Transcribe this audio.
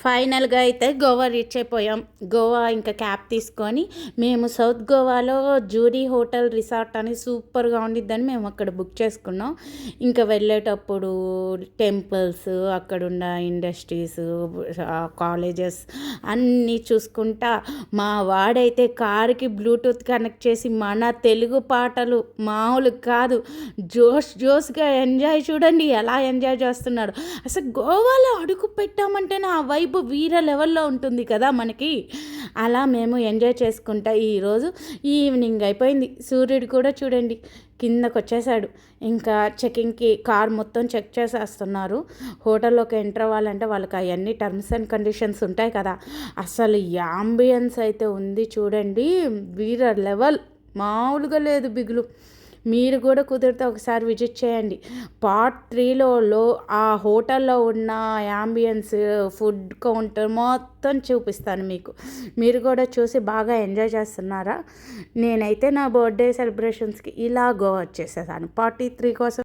ఫైనల్‌గా అయితే గోవా రీచ్ అయిపోయాం. గోవా ఇంకా క్యాబ్ తీసుకొని మేము సౌత్ గోవాలో జూరీ హోటల్ రిసార్ట్ అని సూపర్‌గా ఉండిద్దని మేము అక్కడ బుక్ చేసుకున్నాం. ఇంకా వెళ్ళేటప్పుడు టెంపుల్స్, అక్కడున్న ఇండస్ట్రీస్, కాలేజెస్ అన్నీ చూసుకుంటా మా వాడైతే కార్‌కి బ్లూటూత్ కనెక్ట్ చేసి మన తెలుగు పాటలు మామూలు కాదు. జోష్‌గా ఎంజాయ్ చూడండి ఎలా ఎంజాయ్ చేస్తున్నాడో. అసలు గోవాలో అడుగు పెట్టామంటేనే ఆ వైబ్ వీర లెవెల్‌లో ఉంటుంది కదా మనకి. అలా మేము ఎంజాయ్ చేసుకుంటా ఈరోజు ఈవినింగ్ అయిపోయింది. సూర్యుడు కూడా చూడండి కిందకొచ్చేసాడు. ఇంకా చెకింగ్‌కి కార్ మొత్తం చెక్ చేసేస్తున్నారు. హోటల్లోకి ఎంటర్ అవ్వాలంటే వాళ్ళకి అయన్నీ టర్మ్స్ అండ్ కండిషన్స్ ఉంటాయి కదా! అసలు యాంబియన్స్ అయితే ఉంది చూడండి వీర లెవెల్ మామూలుగా లేదు బిగులు. మీరు కూడా కుదిరితే ఒకసారి విజిట్ చేయండి. పార్ట్ 3లో ఆ హోటల్లో ఉన్న యాంబియన్స్, ఫుడ్ కౌంటర్ మొత్తం చూపిస్తాను మీకు. మీరు కూడా చూసి బాగా ఎంజాయ్ చేస్తున్నారా? నేనైతే నా బర్త్డే సెలబ్రేషన్స్‌కి ఇలా గోవా వచ్చేసేసాను. పార్ట్ 3 కోసం